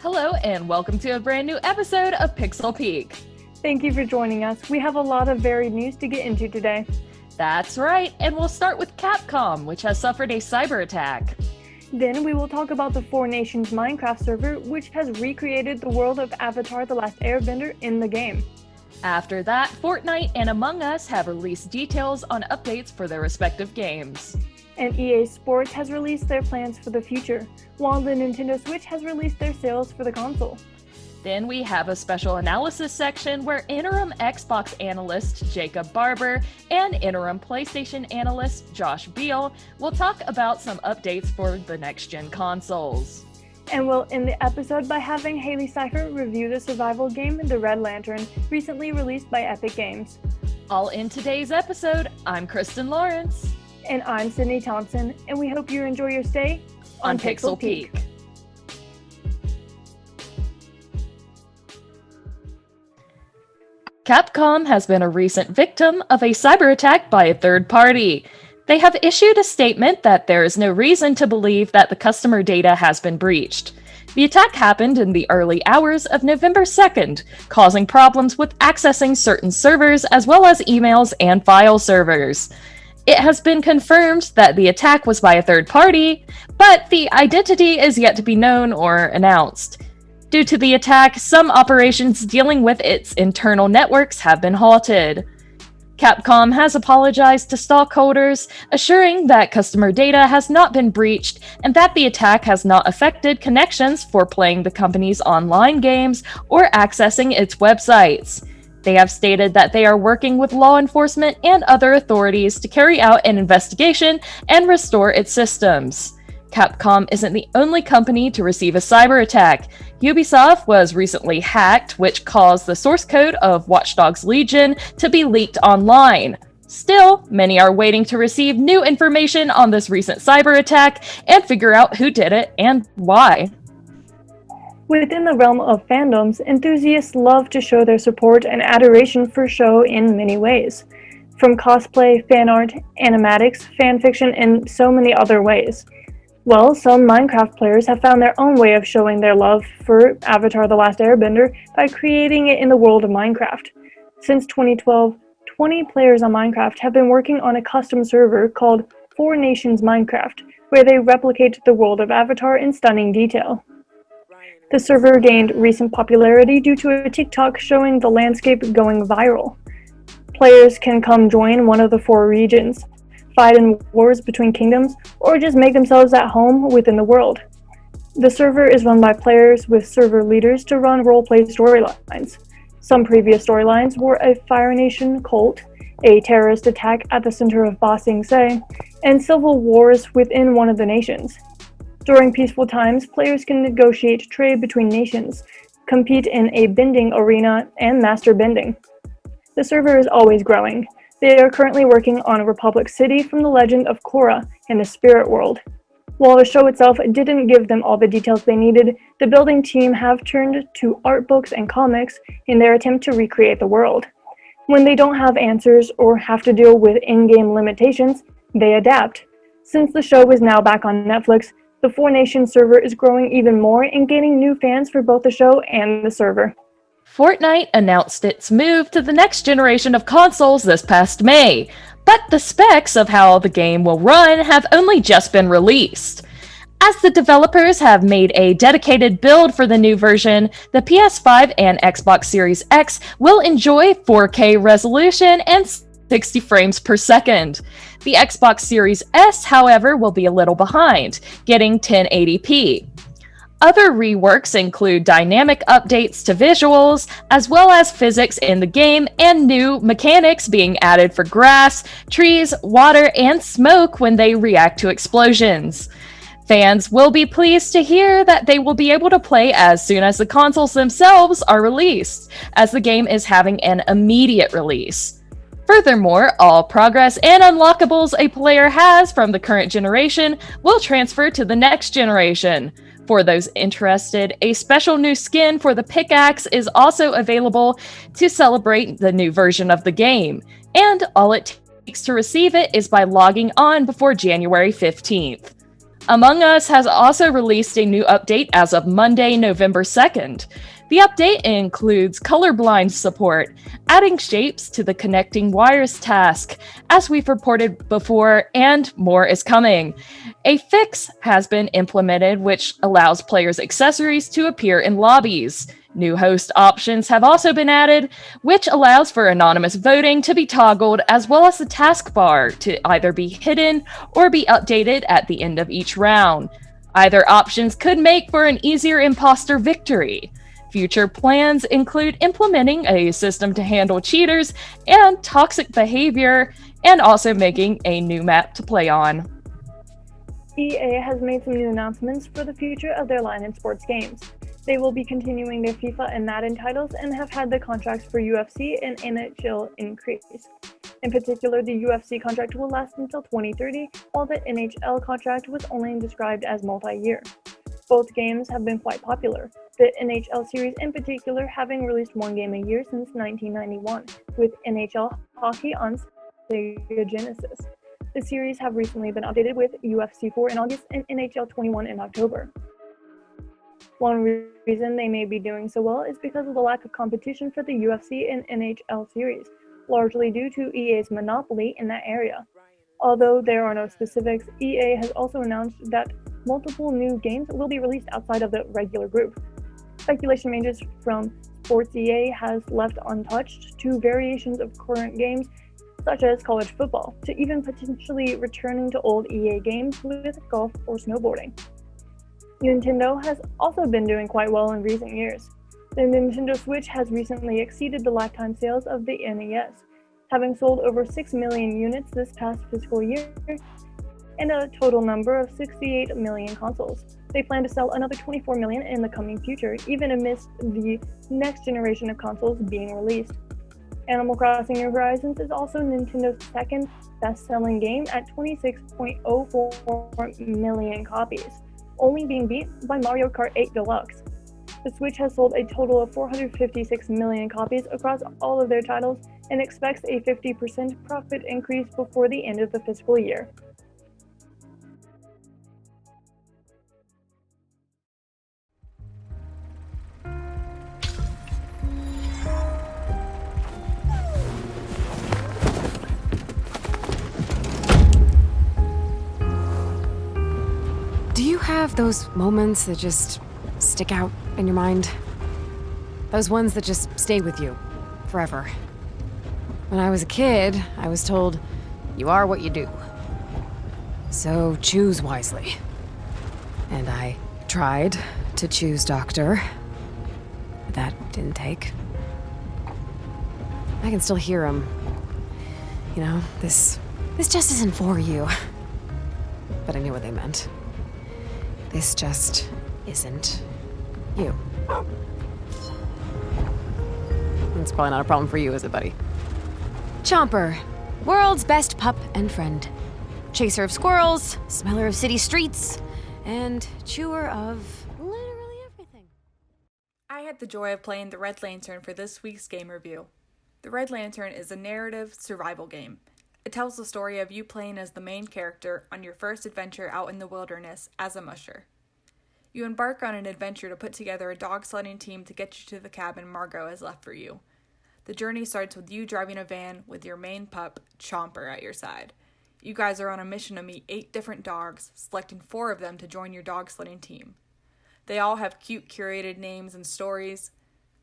Hello and welcome to a brand new episode of Pixel Peak. Thank you for joining us. We have a lot of varied news to get into today. That's right, and we'll start with Capcom, which has suffered a cyber attack. Then we will talk about the Four Nations Minecraft server, which has recreated the world of Avatar: The Last Airbender in the game. After that, Fortnite and Among Us have released details on updates for their respective games. And EA Sports has released their plans for the future, while the Nintendo Switch has released their sales for the console. Then we have a special analysis section where interim Xbox analyst Jacob Barber and interim PlayStation analyst Josh Beal will talk about some updates for the next-gen consoles. And we'll end the episode by having Haley Cipher review the survival game The Red Lantern, recently released by Epic Games. All in today's episode, I'm Kristen Lawrence. And I'm Sydney Thompson, and we hope you enjoy your stay on Pixel Peak. Capcom has been a recent victim of a cyber attack by a third party. They have issued a statement that there is no reason to believe that the customer data has been breached. The attack happened in the early hours of November 2nd, causing problems with accessing certain servers as well as emails and file servers. It has been confirmed that the attack was by a third party, but the identity is yet to be known or announced. Due to the attack, some operations dealing with its internal networks have been halted. Capcom has apologized to stockholders, assuring that customer data has not been breached and that the attack has not affected connections for playing the company's online games or accessing its websites. They have stated that they are working with law enforcement and other authorities to carry out an investigation and restore its systems. Capcom isn't the only company to receive a cyber attack. Ubisoft was recently hacked, which caused the source code of Watch Dogs Legion to be leaked online. Still, many are waiting to receive new information on this recent cyber attack and figure out who did it and why. Within the realm of fandoms, enthusiasts love to show their support and adoration for show in many ways. From cosplay, fan art, animatics, fanfiction, and so many other ways. Well, some Minecraft players have found their own way of showing their love for Avatar: The Last Airbender by creating it in the world of Minecraft. Since 2012, 20 players on Minecraft have been working on a custom server called Four Nations Minecraft, where they replicate the world of Avatar in stunning detail. The server gained recent popularity due to a TikTok showing the landscape going viral. Players can come join one of the four regions, fight in wars between kingdoms, or just make themselves at home within the world. The server is run by players with server leaders to run roleplay storylines. Some previous storylines were a Fire Nation cult, a terrorist attack at the center of Ba Sing Se, and civil wars within one of the nations. During peaceful times, players can negotiate trade between nations, compete in a bending arena, and master bending. The server is always growing. They are currently working on Republic City from the Legend of Korra in the Spirit World. While the show itself didn't give them all the details they needed, the building team have turned to art books and comics in their attempt to recreate the world. When they don't have answers or have to deal with in-game limitations, they adapt. Since the show is now back on Netflix, the Four Nations server is growing even more and gaining new fans for both the show and the server. Fortnite announced its move to the next generation of consoles this past May, but the specs of how the game will run have only just been released. As the developers have made a dedicated build for the new version, the PS5 and Xbox Series X will enjoy 4K resolution and 60 frames per second. The Xbox Series S, however, will be a little behind, getting 1080p. Other reworks include dynamic updates to visuals, as well as physics in the game and new mechanics being added for grass, trees, water, and smoke when they react to explosions. Fans will be pleased to hear that they will be able to play as soon as the consoles themselves are released, as the game is having an immediate release. Furthermore, all progress and unlockables a player has from the current generation will transfer to the next generation. For those interested, a special new skin for the pickaxe is also available to celebrate the new version of the game, and all it takes to receive it is by logging on before January 15th. Among Us has also released a new update as of Monday, November 2nd. The update includes colorblind support, adding shapes to the connecting wires task, as we've reported before, and more is coming. A fix has been implemented which allows players' accessories to appear in lobbies. New host options have also been added, which allows for anonymous voting to be toggled, as well as the taskbar to either be hidden or be updated at the end of each round. Either options could make for an easier imposter victory. Future plans include implementing a system to handle cheaters and toxic behavior, and also making a new map to play on. EA has made some new announcements for the future of their line in sports games. They will be continuing their FIFA and Madden titles and have had the contracts for UFC and NHL increase. In particular, the UFC contract will last until 2030, while the NHL contract was only described as multi-year. Both games have been quite popular, the NHL series in particular having released one game a year since 1991, with NHL Hockey on Sega Genesis. The series have recently been updated with UFC 4 in August and NHL 21 in October. One reason they may be doing so well is because of the lack of competition for the UFC and NHL series, largely due to EA's monopoly in that area. Although there are no specifics, EA has also announced that multiple new games will be released outside of the regular group. Speculation ranges from Sports EA has left untouched to variations of current games such as college football, to even potentially returning to old EA games with golf or snowboarding. Nintendo has also been doing quite well in recent years. The Nintendo Switch has recently exceeded the lifetime sales of the NES, having sold over 6 million units this past fiscal year and a total number of 68 million consoles. They plan to sell another 24 million in the coming future, even amidst the next generation of consoles being released. Animal Crossing New Horizons is also Nintendo's second best-selling game at 26.04 million copies, only being beat by Mario Kart 8 Deluxe. The Switch has sold a total of 456 million copies across all of their titles and expects a 50% profit increase before the end of the fiscal year. Do you have those moments that just stick out in your mind? Those ones that just stay with you forever? When I was a kid, I was told, you are what you do. So choose wisely. And I tried to choose doctor. But that didn't take. I can still hear him. You know, this just isn't for you. But I knew what they meant. This just isn't you. It's probably not a problem for you, is it, buddy? Chomper, world's best pup and friend. Chaser of squirrels, smeller of city streets, and chewer of literally everything. I had the joy of playing the Red Lantern for this week's game review. The Red Lantern is a narrative survival game. It tells the story of you playing as the main character on your first adventure out in the wilderness as a musher. You embark on an adventure to put together a dog sledding team to get you to the cabin Margot has left for you. The journey starts with you driving a van with your main pup, Chomper, at your side. You guys are on a mission to meet 8 different dogs, selecting 4 of them to join your dog sledding team. They all have cute curated names and stories.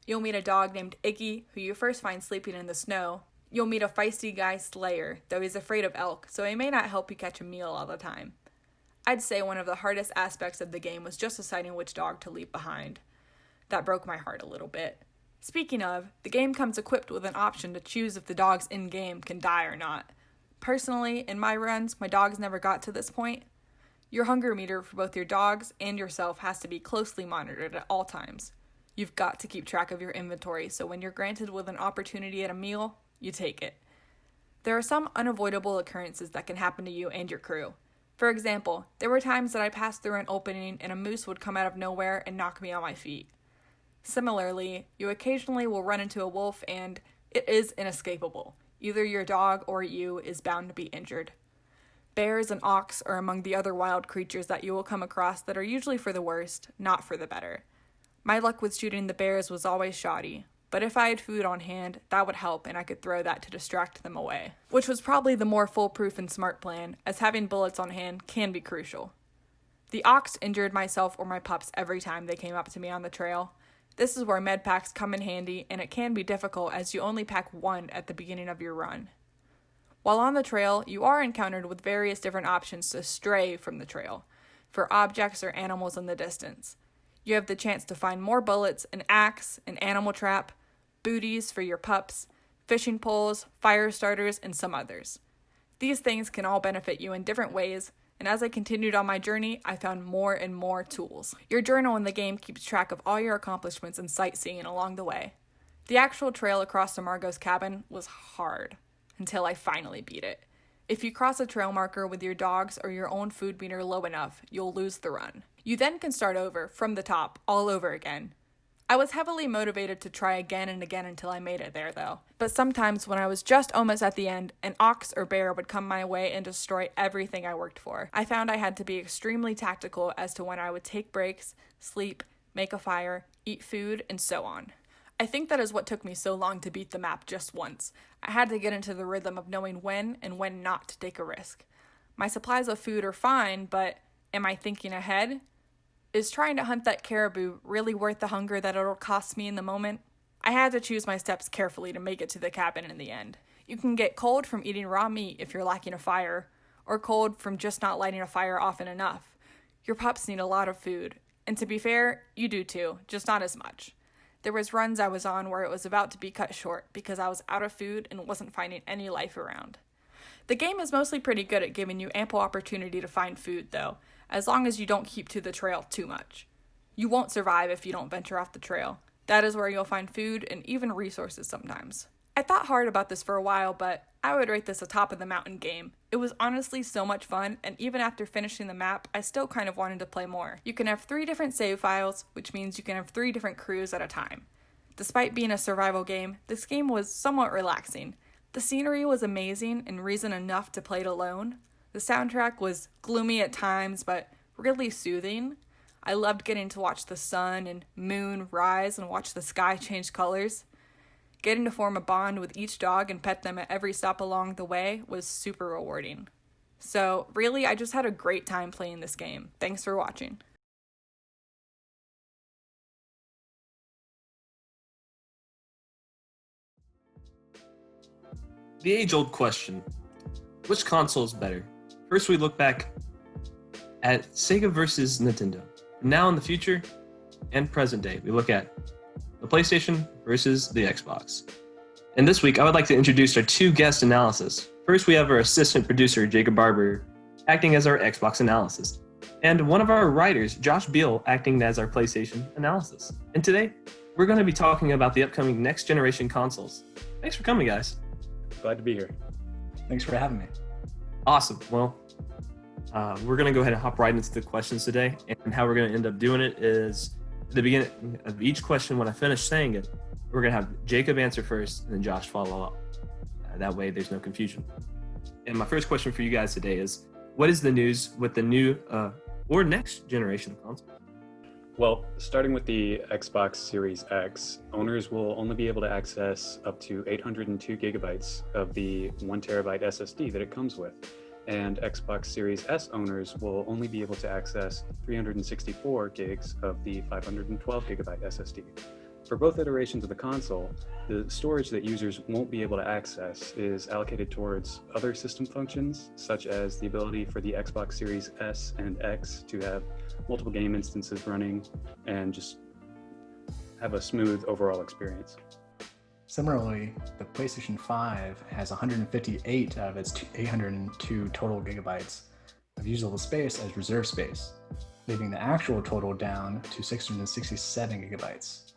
You'll meet a dog named Iggy, who you first find sleeping in the snow. You'll meet a feisty guy, Slayer, though he's afraid of elk, so he may not help you catch a meal all the time. I'd say one of the hardest aspects of the game was just deciding which dog to leave behind. That broke my heart a little bit. Speaking of, the game comes equipped with an option to choose if the dogs in-game can die or not. Personally, in my runs, my dogs never got to this point. Your hunger meter for both your dogs and yourself has to be closely monitored at all times. You've got to keep track of your inventory, so when you're granted with an opportunity at a meal, you take it. There are some unavoidable occurrences that can happen to you and your crew. For example, there were times that I passed through an opening and a moose would come out of nowhere and knock me on my feet. Similarly, you occasionally will run into a wolf and it is inescapable. Either your dog or you is bound to be injured. Bears and ox are among the other wild creatures that you will come across that are usually for the worst, not for the better. My luck with shooting the bears was always shoddy, but if I had food on hand, that would help and I could throw that to distract them away. Which was probably the more foolproof and smart plan, as having bullets on hand can be crucial. The ox injured myself or my pups every time they came up to me on the trail. This is where med packs come in handy, and it can be difficult as you only pack one at the beginning of your run. While on the trail, you are encountered with various different options to stray from the trail, for objects or animals in the distance. You have the chance to find more bullets, an axe, an animal trap, booties for your pups, fishing poles, fire starters, and some others. These things can all benefit you in different ways, and as I continued on my journey, I found more and more tools. Your journal in the game keeps track of all your accomplishments and sightseeing along the way. The actual trail across to Margot's cabin was hard, until I finally beat it. If you cross a trail marker with your dogs or your own food meter low enough, you'll lose the run. You then can start over, from the top, all over again. I was heavily motivated to try again and again until I made it there, though. But sometimes when I was just almost at the end, an ox or bear would come my way and destroy everything I worked for. I found I had to be extremely tactical as to when I would take breaks, sleep, make a fire, eat food, and so on. I think that is what took me so long to beat the map just once. I had to get into the rhythm of knowing when and when not to take a risk. My supplies of food are fine, but am I thinking ahead? Is trying to hunt that caribou really worth the hunger that it'll cost me in the moment? I had to choose my steps carefully to make it to the cabin in the end. You can get cold from eating raw meat if you're lacking a fire, or cold from just not lighting a fire often enough. Your pups need a lot of food, and to be fair, you do too, just not as much. There was runs I was on where it was about to be cut short because I was out of food and wasn't finding any life around. The game is mostly pretty good at giving you ample opportunity to find food, though, as long as you don't keep to the trail too much. You won't survive if you don't venture off the trail. That is where you'll find food and even resources sometimes. I thought hard about this for a while, but I would rate this a top of the mountain game. It was honestly so much fun, and even after finishing the map, I still kind of wanted to play more. You can have 3 different save files, which means you can have 3 different crews at a time. Despite being a survival game, this game was somewhat relaxing. The scenery was amazing and reason enough to play it alone. The soundtrack was gloomy at times, but really soothing. I loved getting to watch the sun and moon rise and watch the sky change colors. Getting to form a bond with each dog and pet them at every stop along the way was super rewarding. So really, I just had a great time playing this game. Thanks for watching. The age-old question, which console is better? First, we look back at Sega versus Nintendo. Now in the future and present day, we look at the PlayStation versus the Xbox. And this week, I would like to introduce our 2 guest analysis. First, we have our assistant producer, Jacob Barber, acting as our Xbox analysis, and one of our writers, Josh Beal, acting as our PlayStation analysis. And today, we're going to be talking about the upcoming next-generation consoles. Thanks for coming, guys. Glad to be here. Thanks for having me. Awesome. Well, we're going to go ahead and hop right into the questions today. And how we're going to end up doing it is at the beginning of each question, when I finish saying it, we're going to have Jacob answer first and then Josh follow up. That way there's no confusion. And my first question for you guys today is, what is the news with the new or next generation of consoles? Well, starting with the Xbox Series X, owners will only be able to access up to 802 gigabytes of the 1 terabyte SSD that it comes with. And Xbox Series S owners will only be able to access 364 gigs of the 512 gigabyte SSD. For both iterations of the console, the storage that users won't be able to access is allocated towards other system functions, such as the ability for the Xbox Series S and X to have multiple game instances running and just have a smooth overall experience. Similarly, the PlayStation 5 has 158 out of its 802 total gigabytes of usable space as reserve space, leaving the actual total down to 667 gigabytes.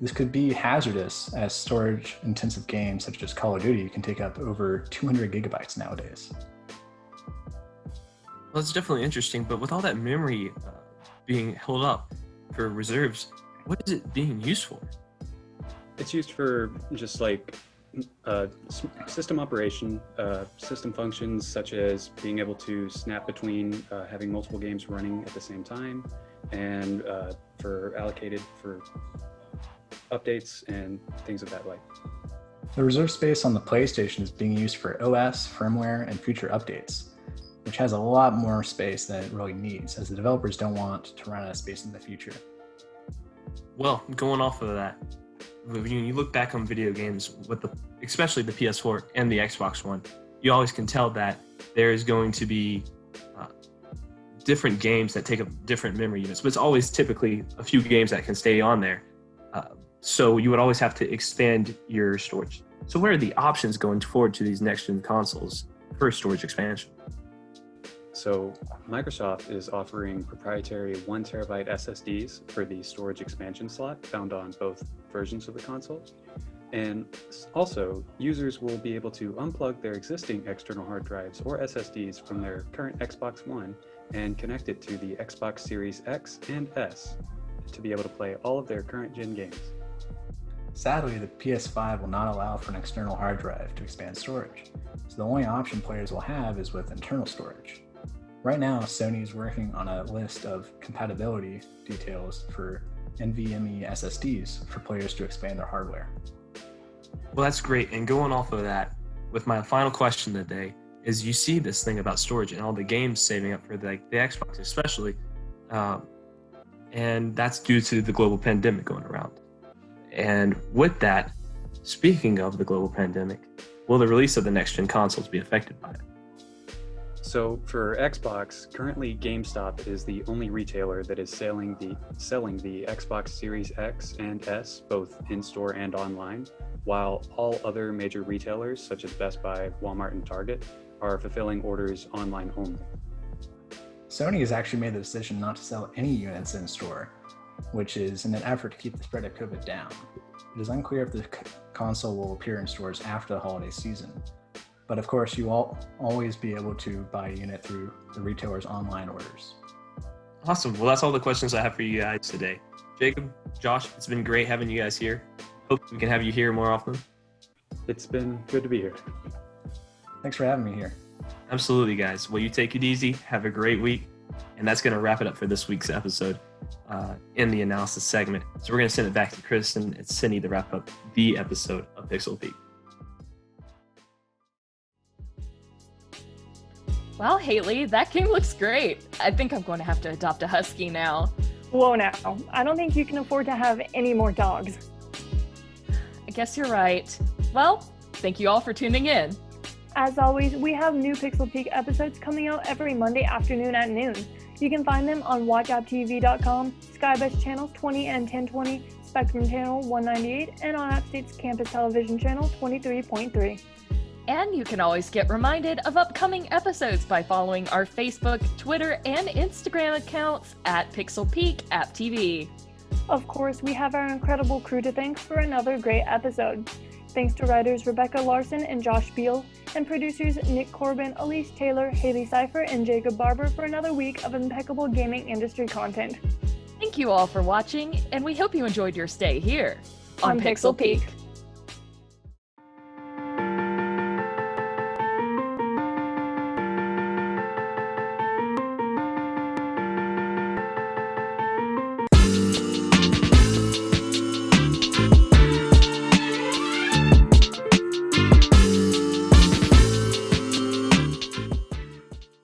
This could be hazardous, as storage-intensive games such as Call of Duty can take up over 200 gigabytes nowadays. Well, that's definitely interesting, but with all that memory being held up for reserves, what is it being used for? It's used for just like system operation, system functions such as being able to snap between having multiple games running at the same time, and for allocated for updates and things of that like. The reserve space on the PlayStation is being used for OS, firmware, and future updates, which has a lot more space than it really needs, as the developers don't want to run out of space in the future. Well, going off of that, when you look back on video games, with especially the PS4 and the Xbox One, you always can tell that there is going to be different games that take up different memory units, but it's always typically a few games that can stay on there. So you would always have to expand your storage. So what are the options going forward to these next-gen consoles for storage expansion? So Microsoft is offering proprietary 1 terabyte SSDs for the storage expansion slot found on both versions of the console. And also, users will be able to unplug their existing external hard drives or SSDs from their current Xbox One and connect it to the Xbox Series X and S to be able to play all of their current gen games. Sadly, the PS5 will not allow for an external hard drive to expand storage, so the only option players will have is with internal storage. Right now, Sony is working on a list of compatibility details for NVMe SSDs for players to expand their hardware. Well, that's great. And going off of that, with my final question of the day, is you see this thing about storage and all the games saving up for the Xbox especially, and that's due to the global pandemic going around. And with that, speaking of the global pandemic, will the release of the next-gen consoles be affected by it? So for Xbox, currently GameStop is the only retailer that is selling the Xbox Series X and S both in-store and online, while all other major retailers such as Best Buy, Walmart, and Target are fulfilling orders online only. Sony has actually made the decision not to sell any units in store, which is in an effort to keep the spread of COVID down. It is unclear if the console will appear in stores after the holiday season. But of course, you will always be able to buy a unit through the retailer's online orders. Awesome. Well, that's all the questions I have for you guys today. Jacob, Josh, it's been great having you guys here. Hope we can have you here more often. It's been good to be here. Thanks for having me here. Absolutely, guys. Well, you take it easy. Have a great week. And that's going to wrap it up for this week's episode in the analysis segment. So we're going to send it back to Kristen and Cindy to wrap up the episode of Pixel Peak. Well, Haley, that game looks great. I think I'm going to have to adopt a husky now. Whoa now, I don't think you can afford to have any more dogs. I guess you're right. Well, thank you all for tuning in. As always, we have new Pixel Peak episodes coming out every Monday afternoon at noon. You can find them on WatchOutTV.com, Skybest channels 20 and 1020, Spectrum channel 198, and on App State's Campus Television channel 23.3. And you can always get reminded of upcoming episodes by following our Facebook, Twitter, and Instagram accounts at Pixel Peak App TV. Of course, we have our incredible crew to thank for another great episode. Thanks to writers Rebecca Larson and Josh Beal, and producers Nick Corbin, Elise Taylor, Haley Cipher, and Jacob Barber for another week of impeccable gaming industry content. Thank you all for watching, and we hope you enjoyed your stay here on Pixel Peak.